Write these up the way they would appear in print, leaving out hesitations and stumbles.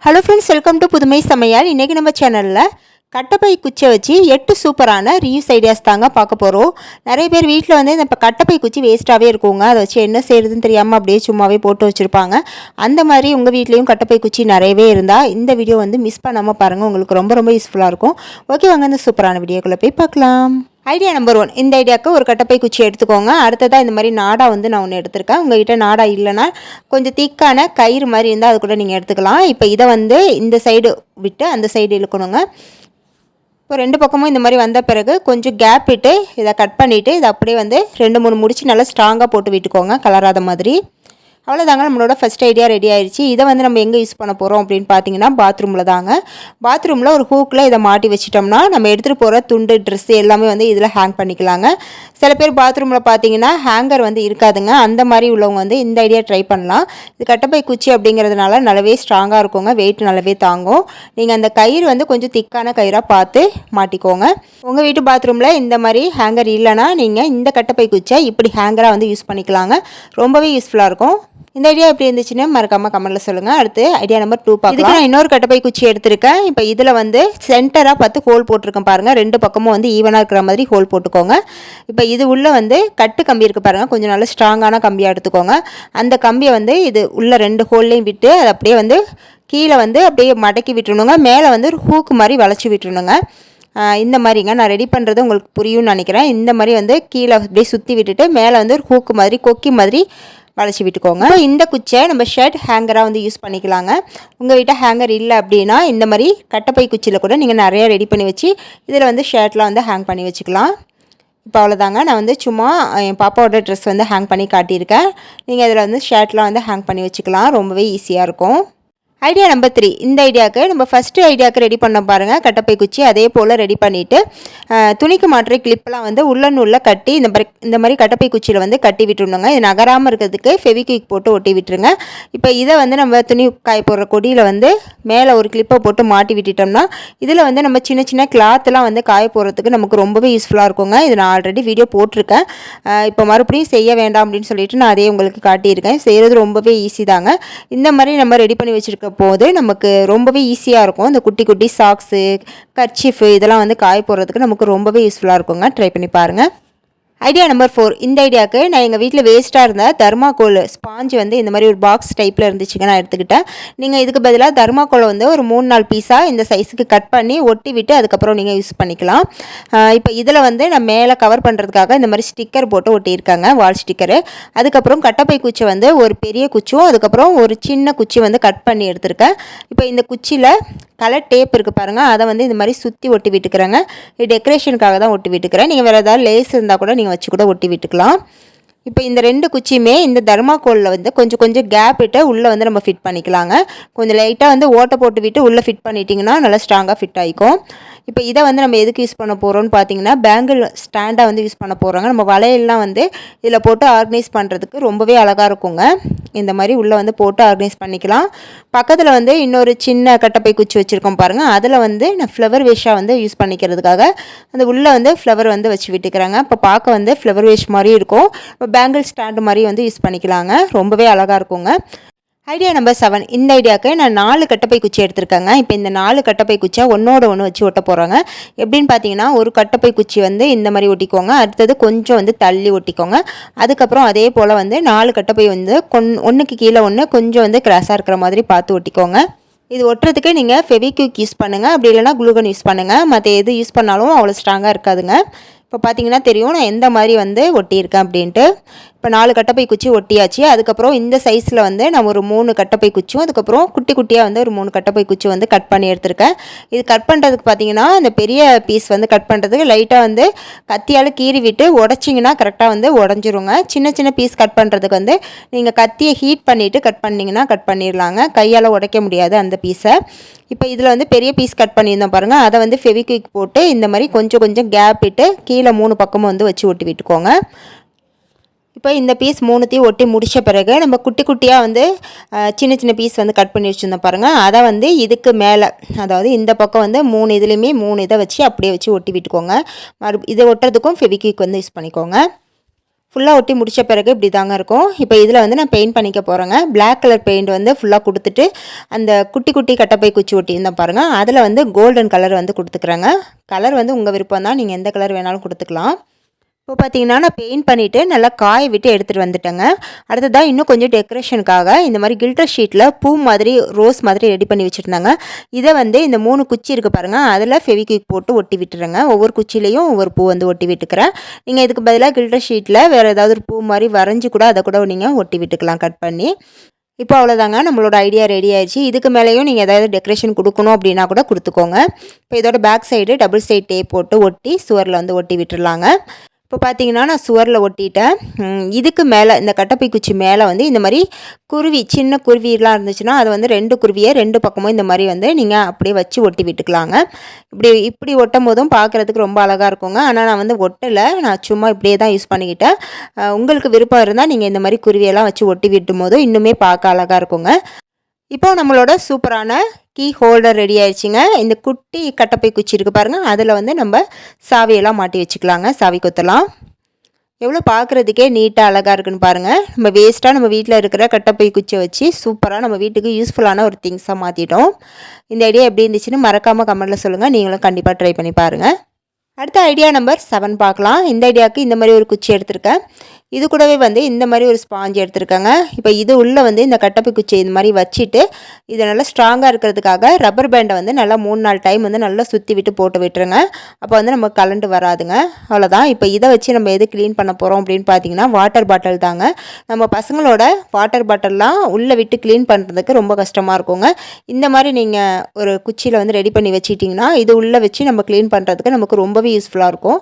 Hello friends, welcome to புதுமை சமையல். இன்றைக்கி நம்ம சேனலில் கட்டைப்பை குச்சியை வச்சு 8 சூப்பரான ரீயூஸ் ஐடியாஸ் தாங்க பார்க்க போகிறோம். நிறைய பேர் வீட்டில் வந்து இந்த கட்டைப்பை குச்சி வேஸ்ட்டாகவே இருக்குங்க. அதை வச்சு என்ன செய்கிறதுன்னு தெரியாமல் அப்படியே சும்மாவே போட்டு வச்சுருப்பாங்க. அந்த மாதிரி உங்கள் வீட்லேயும் கட்டைப்பை குச்சி நிறையவே இருந்தால் இந்த வீடியோ வந்து மிஸ் பண்ணாமல் பாருங்கள். உங்களுக்கு ரொம்ப ரொம்ப யூஸ்ஃபுல்லாக இருக்கும். ஓகே, வாங்க இந்த சூப்பரான வீடியோக்குள்ளே போய் பார்க்கலாம். ஐடியா நம்பர் 1, இந்த ஐடியாவுக்கு ஒரு கட்டைப்பை குச்சி எடுத்துக்கோங்க. அடுத்ததாக இந்த மாதிரி நாடா வந்து நான் ஒன்று எடுத்திருக்கேன். உங்கள்கிட்ட நாடா இல்லைன்னா கொஞ்சம் திக்கான கயிறு மாதிரி இருந்தால் அது கூட நீங்கள் எடுத்துக்கலாம். இப்போ இதை வந்து இந்த சைடு விட்டு அந்த சைடு இழுக்கணுங்க. இப்போ 2 பக்கமும் இந்த மாதிரி வந்த பிறகு கொஞ்சம் கேப் விட்டு இதை கட் பண்ணிவிட்டு இதை அப்படியே வந்து 2-3 முடிச்சு நல்லா ஸ்ட்ராங்காக போட்டு விட்டுக்கோங்க, கலராத மாதிரி. அவ்வளோதாங்க, நம்மளோட ஃபஸ்ட் ஐடியா ரெடி ஆயிடுச்சு. இதை வந்து நம்ம எங்கே யூஸ் பண்ண போகிறோம் அப்படின்னு பார்த்தீங்கன்னா பாத்ரூமில் தாங்க. பாத்ரூமில் ஒரு ஹூக்கில் இதை மாட்டி வச்சிட்டோம்னா நம்ம எடுத்துகிட்டு போகிற துண்டு, ட்ரெஸ்ஸு எல்லாமே வந்து இதில் ஹேங் பண்ணிக்கலாங்க. சில பேர் பாத்ரூமில் பார்த்தீங்கன்னா ஹேங்கர் வந்து இருக்காதுங்க. அந்த மாதிரி உள்ளவங்க வந்து இந்த ஐடியா ட்ரை பண்ணலாம். இது கட்டைப்பை குச்சி அப்படிங்கிறதுனால நல்லாவே ஸ்ட்ராங்காக இருக்குங்க, வெயிட் நல்லாவே தாங்கும். நீங்கள் அந்த கயிறு வந்து கொஞ்சம் திக்கான கயிறாக பார்த்து மாட்டிக்கோங்க. உங்கள் வீட்டு பாத்ரூமில் இந்த மாதிரி ஹேங்கர் இல்லைன்னா நீங்கள் இந்த கட்டைப்பை குச்சியை இப்படி ஹேங்கராக வந்து யூஸ் பண்ணிக்கலாங்க. ரொம்பவே யூஸ்ஃபுல்லாக இருக்கும். இந்த ஐடியா எப்படி இருந்துச்சுன்னு மறக்காமல் கமெண்ட்டில் சொல்லுங்கள். அடுத்து ஐடியா நம்பர் 2 பார்க்கலாம். இதுக்கு நான் இன்னொரு கட்டைப்பை குச்சி எடுத்திருக்கேன். இப்போ இதில் வந்து சென்டராக 10 ஹோல் போட்டிருக்கேன் பாருங்கள். 2 பக்கமும் வந்து ஈவனாக இருக்கிற மாதிரி ஹோல் போட்டுக்கோங்க. இப்போ இது உள்ளே வந்து கட்டு கம்பி இருக்குது பாருங்கள், கொஞ்சம் நல்ல ஸ்ட்ராங்கான கம்பியாக எடுத்துக்கோங்க. அந்த கம்பியை வந்து இது உள்ள 2 ஹோல்லையும் விட்டு அதை அப்படியே வந்து கீழே வந்து அப்படியே மடக்கி விட்டுருணுங்க. மேலே வந்து ஒரு ஹூக்கு மாதிரி வளைச்சி விட்டுருணுங்க. இந்த மாதிரிங்க நான் ரெடி பண்ணுறது உங்களுக்கு புரியும்னு நினைக்கிறேன். இந்த மாதிரி வந்து கீழே அப்படியே சுற்றி விட்டுட்டு மேலே வந்து ஒரு ஹூக்கு மாதிரி கொக்கி மாதிரி வளைச்சி விட்டுக்கோங்க. இந்த குச்சியை நம்ம ஷர்ட் ஹேங்கராக வந்து யூஸ் பண்ணிக்கலாங்க. உங்கள் வீட்டில் ஹேங்கர் இல்லை அப்படின்னா இந்த மாதிரி கட்டைப்பை குச்சியில் கூட நீங்கள் நிறையா ரெடி பண்ணி வச்சு இதில் வந்து ஷர்ட்லாம் வந்து ஹேங் பண்ணி வச்சுக்கலாம். இப்போ அவ்வளோதாங்க, நான் வந்து சும்மா என் பாப்பாவோட ட்ரெஸ் வந்து ஹேங் பண்ணி காட்டியிருக்கேன். நீங்கள் இதில் வந்து ஷர்ட்லாம் வந்து ஹேங் பண்ணி வச்சுக்கலாம். ரொம்பவே ஈஸியாக இருக்கும். ஐடியா நம்பர் 3, இந்த ஐடியாவுக்கு நம்ம ஃபஸ்ட்டு ஐடியாவுக்கு ரெடி பண்ண பாருங்கள் கட்டைப்பை குச்சி. அதே போல் ரெடி பண்ணிவிட்டு துணிக்கு மாட்டுற கிளிப்பெலாம் வந்து உள்ள கட்டி இந்த மாதிரி கட்டைப்பை குச்சியில் வந்து கட்டி விட்டுருணுங்க. இது நகராமல் இருக்கிறதுக்கு ஃபெவிக்விக் போட்டு ஒட்டி விட்டுருங்க. இப்போ இதை வந்து நம்ம துணி காய போடுற கொடியில் வந்து மேலே ஒரு கிளிப்பை போட்டு மாட்டி விட்டுட்டோம்னா இதில் வந்து நம்ம சின்ன சின்ன கிளாத்லாம் வந்து காய போடுறதுக்கு நமக்கு ரொம்பவே யூஸ்ஃபுல்லாக இருக்குங்க. இது நான் ஆல்ரெடி வீடியோ போட்டிருக்கேன். இப்போ மறுபடியும் செய்ய வேண்டாம் அப்படின்னு சொல்லிட்டு நான் அதே உங்களுக்கு காட்டியிருக்கேன். செய்கிறது ரொம்பவே ஈஸி தாங்க. இந்த மாதிரி நம்ம ரெடி பண்ணி வச்சுருக்க போது நமக்கு ரொம்பவே ஈஸியாக இருக்கும். இந்த குட்டி குட்டி சாக்ஸு, கர்ச்சீஃபு இதெல்லாம் வந்து காய போடுறதுக்கு நமக்கு ரொம்பவே யூஸ்ஃபுல்லாக இருக்குங்க. ட்ரை பண்ணி பாருங்கள். ஐடியா நம்பர் 4, இந்த ஐடியாவுக்கு நான் எங்கள் வீட்டில் வேஸ்ட்டாக இருந்த தர்மாக்கோல் ஸ்பாஞ்சு வந்து இந்த மாதிரி ஒரு பாக்ஸ் டைப்பில் இருந்துச்சுங்க, நான் எடுத்துக்கிட்டேன். நீங்கள் இதுக்கு பதிலாக தர்மாக்கோலை வந்து ஒரு 3-4 பீஸாக இந்த சைஸுக்கு கட் பண்ணி ஒட்டி விட்டு அதுக்கப்புறம் நீங்கள் யூஸ் பண்ணிக்கலாம். இப்போ இதில் வந்து நான் மேலே கவர் பண்ணுறதுக்காக இந்த மாதிரி ஸ்டிக்கர் போட்டு ஒட்டியிருக்காங்க, வால் ஸ்டிக்கரு. அதுக்கப்புறம் கட்டைப்பை குச்சி வந்து ஒரு பெரிய குச்சியும் அதுக்கப்புறம் ஒரு சின்ன குச்சி வந்து கட் பண்ணி எடுத்திருக்கேன். இப்போ இந்த குச்சியில் கலர் டேப் இருக்குது பாருங்கள், அதை வந்து இந்த மாதிரி சுற்றி ஒட்டி விட்டுக்கிறேங்க. இது டெக்கரேஷனுக்காக தான் ஒட்டி விட்டுக்கிறேன். நீங்கள் வேறு ஏதாவது லேஸ் இருந்தால் கூட நீங்கள் வச்சு கூட ஒட்டி விட்டுக்கலாம். இப்போ இந்த 2 குச்சியுமே இந்த தர்மாக்கோலில் வந்து கொஞ்சம் கொஞ்சம் கேப் விட்டு உள்ளே வந்து நம்ம ஃபிட் பண்ணிக்கலாங்க. கொஞ்சம் லைட்டாக வந்து ஓட்டை போட்டு விட்டு உள்ளே ஃபிட் பண்ணிட்டிங்கன்னா நல்லா ஸ்ட்ராங்காக ஃபிட் ஆகிக்கும். இப்போ இதை வந்து நம்ம எதுக்கு யூஸ் பண்ண போகிறோம்னு பார்த்தீங்கன்னா பேங்கிள் ஸ்டாண்டாக வந்து யூஸ் பண்ண போகிறோங்க. நம்ம வளையல்லாம் வந்து இதில் போட்டு ஆர்கனைஸ் பண்ணுறதுக்கு ரொம்பவே அழகாக இருக்குங்க. இந்த மாதிரி உள்ளே வந்து போட்டு ஆர்கனைஸ் பண்ணிக்கலாம். பக்கத்தில் வந்து இன்னொரு சின்ன கட்டைப்பை குச்சி வச்சுருக்கோம் பாருங்கள், அதில் வந்து நான் ஃப்ளவர் வேஷாக வந்து யூஸ் பண்ணிக்கிறதுக்காக அந்த உள்ளே வந்து ஃப்ளவர் வந்து வச்சு விட்டுக்கிறாங்க. இப்போ பார்க்க வந்து ஃப்ளவர் வேஷ் மாதிரி இருக்கும். இப்போ பேங்கிள் ஸ்டாண்டு மாதிரி வந்து யூஸ் பண்ணிக்கலாங்க. ரொம்பவே அழகாக இருக்குங்க. ஐடியா நம்பர் 7, இந்த ஐடியாவுக்கு நான் 4 கட்டைப்பை குச்சி எடுத்திருக்கேங்க. இப்போ இந்த 4 கட்டைப்பை குச்சியை ஒன்றோட ஒன்று வச்சு ஒட்ட போகிறாங்க. எப்படின்னு பார்த்தீங்கன்னா ஒரு கட்டைப்பை குச்சி வந்து இந்த மாதிரி ஒட்டிக்கோங்க. அடுத்தது கொஞ்சம் வந்து தள்ளி ஒட்டிக்கோங்க. அதுக்கப்புறம் அதே போல் வந்து 4 கட்டைப்பை வந்து ஒன்றுக்கு கீழே ஒன்று கொஞ்சம் வந்து கிராஸாக இருக்கிற மாதிரி பார்த்து ஒட்டிக்கோங்க. இது ஒட்டுறதுக்கு நீங்கள் ஃபெவிக்விக் யூஸ் பண்ணுங்கள், அப்படி இல்லைனா குளூகன் யூஸ் பண்ணுங்கள். மற்ற எது யூஸ் பண்ணாலும் அவ்வளோ ஸ்ட்ராங்காக இருக்காதுங்க. இப்போ பார்த்தீங்கன்னா தெரியும் நான் எந்த மாதிரி வந்து ஒட்டியிருக்கேன் அப்படின்ட்டு. இப்போ 4 கட்டைப்பை குச்சி ஒட்டியாச்சு. அதுக்கப்புறம் இந்த சைஸில் வந்து நான் ஒரு 3 கட்டைப்பை குச்சியும் அதுக்கப்புறம் குட்டி குட்டியாக வந்து ஒரு 3 கட்டைப்பை குச்சி வந்து கட் பண்ணி எடுத்திருக்கேன். இது கட் பண்ணுறதுக்கு பார்த்தீங்கன்னா இந்த பெரிய பீஸ் வந்து கட் பண்ணுறதுக்கு லைட்டாக வந்து கத்தியால் கீறி விட்டு உடச்சிங்கன்னா கரெக்டாக வந்து உடஞ்சிருங்க. சின்ன சின்ன பீஸ் கட் பண்ணுறதுக்கு வந்து நீங்கள் கத்தியை ஹீட் பண்ணிவிட்டு கட் பண்ணிங்கன்னா கட் பண்ணிடலாங்க. கையால் உடைக்க முடியாது அந்த பீஸை. இப்போ இதில் வந்து பெரிய பீஸ் கட் பண்ணியிருந்தோம் பாருங்கள், அதை வந்து ஃபெவிக்விக் போட்டு இந்த மாதிரி கொஞ்சம் கொஞ்சம் கேப் விட்டு கீழே 3 பக்கமும் வந்து வச்சு ஒட்டி விட்டுக்கோங்க. இப்போ இந்த பீஸ் 3த்தையும் ஒட்டி முடித்த பிறகு நம்ம குட்டி குட்டியாக வந்து சின்ன சின்ன பீஸ் வந்து கட் பண்ணி வச்சுருந்தோம் பாருங்கள், அதை வந்து இதுக்கு மேலே அதாவது இந்த பக்கம் வந்து 3 இதுலேயுமே 3 இதை வச்சு அப்படியே வச்சு ஒட்டி விட்டுக்கோங்க. இதை ஒட்டுறதுக்கும் ஃபெவிக்விக் வந்து யூஸ் பண்ணிக்கோங்க. ஃபுல்லாக ஒட்டி முடித்த பிறகு இப்படி தாங்க இருக்கும். இப்போ இதில் வந்து நான் பெயிண்ட் பண்ணிக்க போகிறேங்க. பிளாக் கலர் பெயிண்ட் வந்து ஃபுல்லாக கொடுத்துட்டு அந்த குட்டி குட்டி கட்டப்பை குச்சி ஒட்டியிருந்தேன் பாருங்கள், அதில் வந்து கோல்டன் கலர் வந்து கொடுத்துக்குறேங்க. கலர் வந்து உங்கள் விருப்பம் தான், நீங்கள் எந்த கலர் வேணாலும் கொடுத்துக்கலாம். இப்போ பார்த்தீங்கன்னா நான் பெயிண்ட் பண்ணிவிட்டு நல்லா காய விட்டு எடுத்துகிட்டு வந்துட்டேங்க. அடுத்ததாக இன்னும் கொஞ்சம் டெக்கரேஷனுக்காக இந்த மாதிரி கில்டர் ஷீட்டில் பூ மாதிரி ரோஸ் மாதிரி ரெடி பண்ணி வச்சுருந்தாங்க. இதை வந்து இந்த 3 குச்சி இருக்குது பாருங்கள், அதில் ஃபெவிக்விக் போட்டு ஒட்டி விட்டுறேங்க. ஒவ்வொரு குச்சிலையும் ஒவ்வொரு பூ வந்து ஒட்டி விட்டுக்கிறேன். நீங்கள் இதுக்கு பதிலாக கில்டர் ஷீட்டில் வேறு ஏதாவது ஒரு பூ மாதிரி வரைஞ்சி கூட அதை கூட நீங்கள் ஒட்டி விட்டுக்கலாம் கட் பண்ணி. இப்போ அவ்வளோதாங்க, நம்மளோட ஐடியா ரெடி ஆயிடுச்சு. இதுக்கு மேலேயும் நீங்கள் ஏதாவது டெக்கரேஷன் கொடுக்கணும் அப்படின்னா கூட கொடுத்துக்கோங்க. இப்போ இதோட back side double side tape போட்டு ஒட்டி சுவரில் வந்து ஒட்டி விட்டுடலாங்க. இப்போ பார்த்தீங்கன்னா நான் சுவரில் ஒட்டிட்டேன். இதுக்கு மேலே இந்த கட்டப்பை குச்சி மேலே வந்து இந்த மாதிரி குருவி, சின்ன குருவிலாம் இருந்துச்சுன்னா அதை வந்து 2 குருவியை 2 பக்கமும் இந்த மாதிரி வந்து நீங்கள் அப்படியே வச்சு ஒட்டி விட்டுக்கலாங்க. இப்படி ஒட்டும் போதும் பார்க்குறதுக்கு ரொம்ப அழகாக இருக்குங்க. ஆனால் நான் வந்து ஒட்டலை, நான் சும்மா இப்படியே தான் யூஸ் பண்ணிக்கிட்டேன். உங்களுக்கு விருப்பம் இருந்தால் நீங்கள் இந்த மாதிரி குருவியெல்லாம் வச்சு ஒட்டி விட்டும் போதும் இன்னுமே பார்க்க அழகாக இருக்குங்க. இப்போ நம்மளோட சூப்பரான கீ ஹோல்டர் ரெடி ஆயிடுச்சுங்க. இந்த குட்டி கட்டப்பை குச்சி இருக்குது பாருங்கள், அதில் வந்து நம்ம சாவியெல்லாம் மாட்டி வச்சுக்கலாங்க. சாவி கொத்தலாம் எவ்வளோ பார்க்குறதுக்கே நீட்டாக அழகாக இருக்குன்னு பாருங்கள். நம்ம வேஸ்ட்டாக நம்ம வீட்டில் இருக்கிற கட்டப்பை குச்சியை வச்சு சூப்பராக நம்ம வீட்டுக்கு யூஸ்ஃபுல்லான ஒரு திங்ஸாக மாற்றிட்டோம். இந்த ஐடியா எப்படி இருந்துச்சுன்னு மறக்காமல் கமெண்ட்டில் சொல்லுங்கள். நீங்களும் கண்டிப்பாக ட்ரை பண்ணி பாருங்கள். அடுத்த ஐடியா நம்பர் 7 பார்க்கலாம். இந்த ஐடியாவுக்கு இந்த மாதிரி ஒரு குச்சி எடுத்திருக்கேன். இது கூடவே வந்து இந்த மாதிரி ஒரு ஸ்பாஞ்ச் எடுத்துருக்கேங்க. இப்போ இது உள்ளே வந்து இந்த கட்டப்பை குச்சி இந்த மாதிரி வச்சுட்டு இது நல்லா ஸ்ட்ராங்காக இருக்கிறதுக்காக ரப்பர் பேண்டை வந்து நல்லா 3-4 டைம் வந்து நல்லா சுற்றி விட்டு போட்டு விட்டுருங்க. அப்போ வந்து நம்ம கலண்டு வராதுங்க. அவ்வளோதான். இப்போ இதை வச்சு நம்ம எது க்ளீன் பண்ண போகிறோம் அப்படின்னு பார்த்தீங்கன்னா வாட்டர் பாட்டில் தாங்க. நம்ம பசங்களோட வாட்டர் பாட்டில்லாம் உள்ளே விட்டு க்ளீன் பண்ணுறதுக்கு ரொம்ப கஷ்டமாக இருக்குங்க. இந்த மாதிரி நீங்கள் ஒரு குச்சியில் வந்து ரெடி பண்ணி வச்சுட்டிங்கன்னா இது உள்ளே வச்சு நம்ம க்ளீன் பண்ணுறதுக்கு நமக்கு ரொம்பவே யூஸ்ஃபுல்லாக இருக்கும்.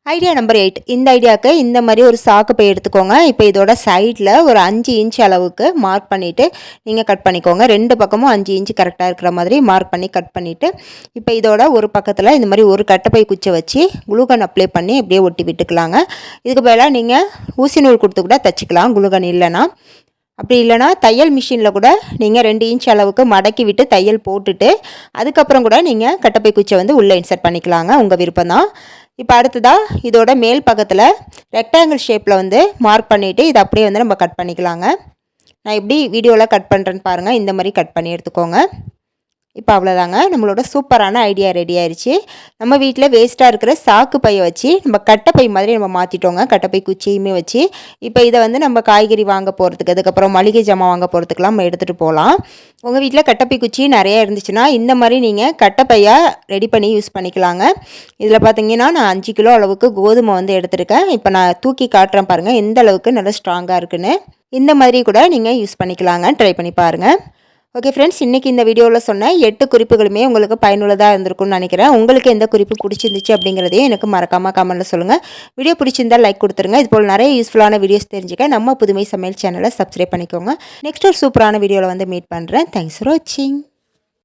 Idea number 8. இந்த ஐடியாவுக்கு இந்த மாதிரி ஒரு சாக்கு பை எடுத்துக்கோங்க. இப்போ இதோட சைடில் ஒரு 5 இன்ச் அளவுக்கு மார்க் பண்ணிவிட்டு நீங்கள் கட் பண்ணிக்கோங்க. 2 பக்கமும் 5 இன்ச் கரெக்டாக இருக்கிற மாதிரி மார்க் பண்ணி கட் பண்ணிவிட்டு இப்போ இதோட ஒரு பக்கத்தில் இந்த மாதிரி ஒரு கட்டப்பை குச்சை வச்சு குளுகன் அப்ளை பண்ணி அப்படியே ஒட்டி விட்டுக்கலாங்க. இதுக்கு பதிலாக நீங்கள் ஊசி நூல் கொடுத்து கூட தைச்சிக்கலாம் குளுகன் இல்லைன்னா. அப்படி இல்லைனா தையல் மிஷினில் கூட நீங்கள் 2 இன்ச் அளவுக்கு மடக்கி விட்டு தையல் போட்டுட்டு அதுக்கப்புறம் கூட நீங்கள் கட்டப்பை குச்சை வந்து உள்ளே இன்சர்ட் பண்ணிக்கலாங்க, உங்கள் விருப்பம் தான். இப்போ அடுத்ததாக இதோட மேல் பக்கத்தில் ரெக்டாங்கிள் ஷேப்பில் வந்து மார்க் பண்ணிவிட்டு இதை அப்படியே வந்து நம்ம கட் பண்ணிக்கலாங்க. நான் எப்படி வீடியோவில் கட் பண்ணுறேன்னு பாருங்கள், இந்த மாதிரி கட் பண்ணி எடுத்துக்கோங்க. இப்போ அவ்வளோதாங்க, நம்மளோட சூப்பரான ஐடியா ரெடி ஆயிடுச்சு. நம்ம வீட்டில் வேஸ்ட்டாக இருக்கிற சாக்கு பையை வச்சு நம்ம கட்டைப்பை மாதிரி நம்ம மாற்றிட்டோங்க, கட்டைப்பை குச்சியுமே வச்சு. இப்போ இதை வந்து நம்ம காய்கறி வாங்க போகிறதுக்கு அதுக்கப்புறம் மளிகை ஜாமான் வாங்க போகிறதுக்கெலாம் நம்ம எடுத்துகிட்டு போகலாம். உங்கள் வீட்டில் கட்டைப்பை குச்சி நிறையா இருந்துச்சுன்னா இந்த மாதிரி நீங்கள் கட்டைப்பையாக ரெடி பண்ணி யூஸ் பண்ணிக்கலாங்க. இதில் பார்த்தீங்கன்னா நான் 5 கிலோ அளவுக்கு கோதுமை வந்து எடுத்துருக்கேன். இப்போ நான் தூக்கி காட்டுறேன் பாருங்கள் எந்த அளவுக்கு நல்லா ஸ்ட்ராங்காக இருக்குன்னு. இந்த மாதிரி கூட நீங்கள் யூஸ் பண்ணிக்கலாங்க, ட்ரை பண்ணி பாருங்கள். ஓகே ஃப்ரெண்ட்ஸ், இன்றைக்கி இந்த வீடியோவில் சொன்ன 8 குறிப்புகளுமே உங்களுக்கு பயனுள்ளதாக இருந்திருக்கும்னு நினைக்கிறேன். உங்களுக்கு எந்த குறிப்பு பிடிச்சிருந்துச்சு அப்படிங்கிறதையும் எனக்கு மறக்காமல் கமெண்ட்டில் சொல்லுங்கள். வீடியோ பிடிச்சிருந்தால் லைக் கொடுத்துருங்க. இதுபோல் நிறைய யூஸ்ஃபுல்லான வீடியோஸ் தெரிஞ்சுக்க நம்ம புதுமை சமையல் சேனலை சப்ஸ்கிரைப் பண்ணிக்கோங்க. நெக்ஸ்ட் ஒரு சூப்பரான வீடியோவில் வந்து மீட் பண்ணுறேன். தேங்க்ஸ் ஃபார் வாட்சிங்.